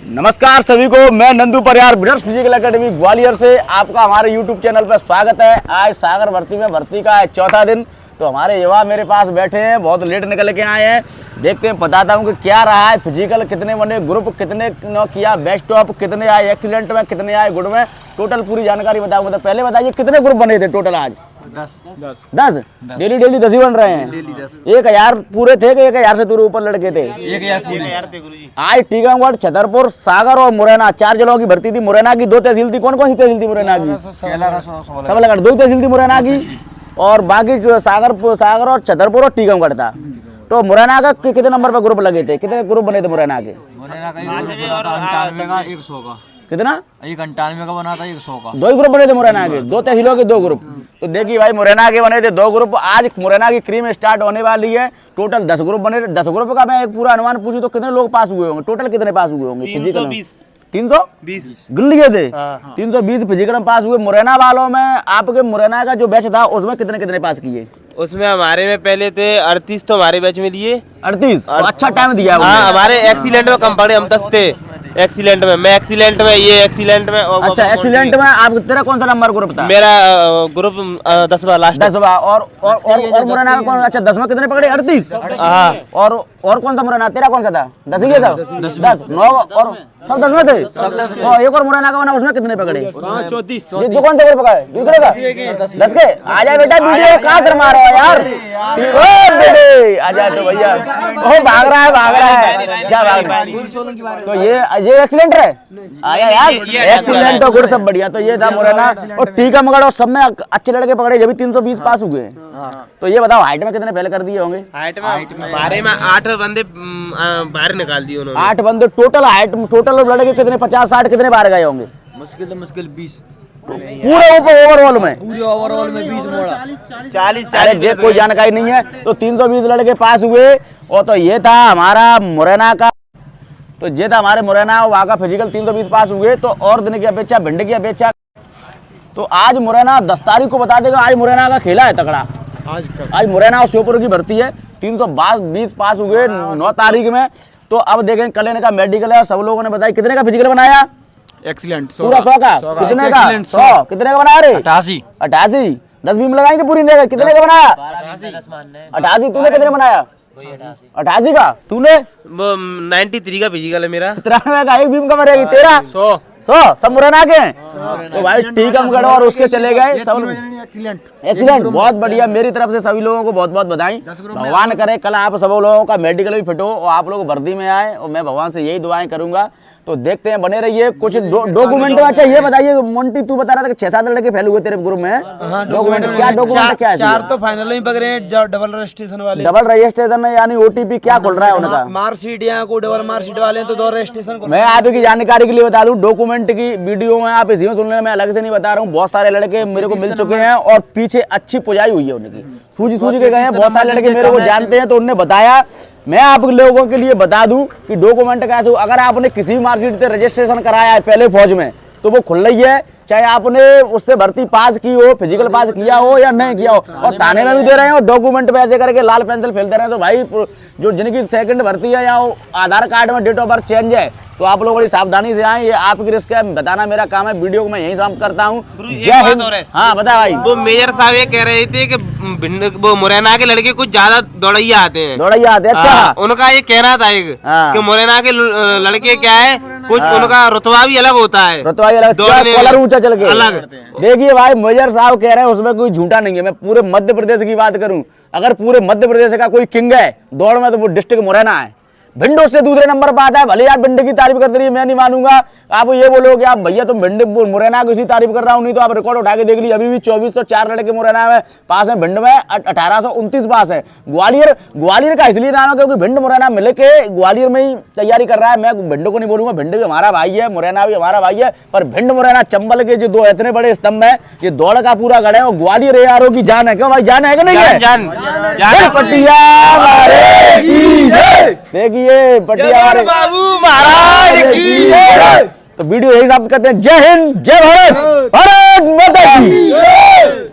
नमस्कार सभी को, मैं Nandu Pariyar brothers physical academy Gwalior से आपका हमारे यूट्यूब चैनल पर स्वागत है। आज सागर भर्ती में भर्ती का है चौथा दिन। तो हमारे युवा मेरे पास बैठे हैं, बहुत लेट निकल के आए हैं। देखते हैं, बताता हूं कि क्या रहा है फिजिकल, कितने बने ग्रुप, कितने किया बेस्ट ऑफ, कितने आए एक्सीलेंट में, कितने आए गुड में, टोटल पूरी जानकारी बताऊंगा। तो पहले बताइए कितने ग्रुप बने थे टोटल आज? 10 डेली 10 ही बन रहे हैं। 1000 पूरे थे कि 1000 से ऊपर लड़के थे? 1000 पूरे। आज टीकमगढ़, छतरपुर, सागर और मुरैना 4 जिलों की भर्ती थी। मुरैना की 2 तहसील थी। कौन कौन सी तहसील थी मुरैना की? सबलगढ़ 2 तहसील थी मुरैना की, और बाकी जो सागर और छतरपुर और टीकमगढ़ था। तो मुरैना का कितने नंबर पर ग्रुप लगे थे? कितने ग्रुप बने थे मुरैना के? मुरैना का 98 का 100 का। कितना? 98 का बना था, 100 का। 2 ही ग्रुप बने थे मुरैना के, 2 तहसीलों के 2 ग्रुप। तो देखिए भाई, मुरैना के बने थे 2 ग्रुप। आज मुरैना की क्रीम स्टार्ट होने वाली है। टोटल 10 ग्रुप बने। 10 ग्रुप का मैं एक पूरा अनुमान पूछूं तो कितने लोग पास हुए होंगे? टोटल कितने पास हुए होंगे? 320 गिन लिए थे। 320 फिजिकल में पास हुए। मुरैना वालों में आपके मुरैना का जो बैच था उसमें कितने कितने पास किए? उसमें हमारे में पहले थे 38, तो हमारे बैच में दिए 38। अच्छा टाइम दिया। हाँ, हमारे एक्सीलेंट में कम पड़े, हम 10 थे एक्सीलेंट में। मैं एक्सीलेंट में, ये एक्सीलेंट में। अच्छा, एक्सीलेंट में आप तेरा कौन सा नंबर ग्रुप था? मेरा ग्रुप 10वां लास्ट। 10वां। और मुरैना में कौन? अच्छा, 10 में कितने पकड़े? 38। हाँ। और कौन सा मुरैना? तेरा कौन सा था? 10 ही सब? 10 9 और सब 10 में थे। एक और मुरैना का बना, उसमें कितने पकड़े? 34। ये जो कौन सा ग्रुप पकड़े? दूसरे का 10 के। आजा बेटा, वीडियो कहाँ कर मार रहा है यार? बेटे आजा तो भैया। ओ भाग रहा है क्या भाग रहा है? तो ये एक्सीलेंट है। आया यार, एक्सीलेंट और गुड सब बढ़िया। तो ये था मुरैना और टीकमगढ़, और सब में अच्छे लड़के पकड़े, जब भी 320 पास हुए। तो ये बताओ, हाइट में कितने पहले कर दिए होंगे? हाइट में हमारे में 8 बंदे बाहर निकाल दिए उन्होंने। 8 बंदे टोटल। हाइट टोटल लड़के कितने? 50-60 कितने बाहर गए होंगे? मुश्किल 20। पूरे ऊपर ओवरऑल में? पूरे ओवरऑल में 20 मोड़ा। 40। अरे जे कोई जानकारी नहीं है। तो 320 लड़के पास हुए। और तो ये था हमारा मुरैना का। तो ये था हमारे मुरैना, वहाँ का फिजिकल 320 पास हुए। तो और दिन की अपेक्षा, भिंड की अपेक्षा, तो आज मुरैना 10 तारीख को बता देगा। आज मुरैना का खेला है तगड़ा। आज मुरैना और श्योपुर की भर्ती है। 320 पास हुए 9 तारीख में। तो अब देखें, कल इनका मेडिकल है। सब लोगों ने बताया कितने का फिजिकल बनाया? एक्सीलेंट पूरा 100 का। कितने का? 100 कितने का बनाया रे? 88। 10 बीम लगाएंगे पूरी नहीं। कितने का बनाया? 88। तूने कितने बनाया? 88 का। तूने? वो 93 का फिजिकल है मेरा। 93 का। एक बीम का मरेगी। तेरा? 100 सब मुरैना के हैं। तो भाई टीकमगढ़ और उसके चले गए सब। एक्सीलेंट, बहुत बढ़िया। मेरी तरफ से सभी लोगों को बहुत बहुत बधाई। भगवान करे कल आप सब लोगों का मेडिकल भी फिट हो और आप लोग भर्ती में आए, और मैं भगवान से यही दुआएं करूंगा। तो देखते हैं, बने रहिए। कुछ डॉक्यूमेंट। अच्छा ये बताइए मोंटी, तू बता रहा था कि 6-7 लड़के फेल हुए तेरे ग्रुप में। डॉक्यूमेंट क्या? डॉक्यूमेंट क्या है? 4 तो फाइनल ही पकड़े हैं, डबल रजिस्ट्रेशन वाले। डबल रजिस्ट्रेशन यानी OTP क्या खोल रहा है उनका? मार्कशीट यहाँ को डबल मार्कशीट वाले हैं, तो 2 रजिस्ट्रेशन। मैं आपकी जानकारी के लिए बता दूं, डॉक्यूमेंट की वीडियो में आप इसी में सुन लेना, मैं अलग से नहीं बता रहा हूँ। बहुत सारे लड़के मेरे को मिल चुके हैं और पीछे अच्छी पुजाई हुई है उनकी, सूझ के गए हैं। बहुत सारे लड़के मेरे को जानते हैं, तो उन्होंने बताया। मैं आप लोगों के लिए बता दूं कि डॉक्यूमेंट कैसे, अगर आपने किसी मार्कशीट से रजिस्ट्रेशन कराया है पहले फौज में, तो वो खुल रही है, चाहे आपने उससे भर्ती पास की हो, फिजिकल पास किया हो या नहीं किया हो। और थाने में भी दे रहे हैं, और डॉक्यूमेंट पे ऐसे करके लाल पेंसिल फेल दे रहे हैं। तो भाई, जो जिनकी सेकंड भर्ती है या आधार कार्ड में डेट ऑफ बर्थ चेंज है, तो आप लोग बड़ी सावधानी से आए। ये आपकी रिस्क है, बताना मेरा काम है। वीडियो को मैं यही समाप्त करता हूँ। जय हिंद। हाँ बता भाई। वो मेजर साहब ये कह रहे थे कि वो मुरैना के लड़के कुछ ज्यादा दौड़ैया आते हैं। अच्छा। उनका ये कहना था एक कि मुरैना के लड़के क्या है, कुछ उनका रुतबा भी अलग होता है। रुतबा भी अलग, कॉलर ऊंचा चल के अलग। देखिए भाई, मेजर साहब कह रहे हैं, उसमें कोई झूठा नहीं है। मैं पूरे मध्य प्रदेश की बात करूं, अगर पूरे मध्य प्रदेश का कोई किंग है दौड़ में, तो वो डिस्ट्रिक्ट मुरैना है। भिंड उससे दूसरे नंबर पर आता है। भले आप भिंड की तारीफ करते रहिए, मैं नहीं मानूंगा। आप ये बोलो कि आप भैया तुम भिंड मुरैना की इसी तारीफ कर रहा हूँ, नहीं तो आप रिकॉर्ड उठा के देख लीजिए। अभी भी 24 तो 4 लड़के मुरैना में पास है, भिंड में 1829 पास है। ग्वालियर का इसलिए नाम है क्योंकि भिंड मुरैना मिल के ग्वालियर में ही तैयारी कर रहा है। मैं भिंड को नहीं बोलूंगा, भिंड भी हमारा भाई है, मुरैना भी हमारा भाई है, पर भिंड मुरैना चंबल के जो 2 इतने बड़े स्तंभ है, ये दौड़ का पूरा गढ़ है। और ग्वालियर ARO की जान है। क्यों भाई, जान है कि नहीं है? जान पटिया देखिए, पटिया बाबू महाराज की। तो वीडियो यही समाप्त करते हैं। जय हिंद, जय भारत, भारत माता की।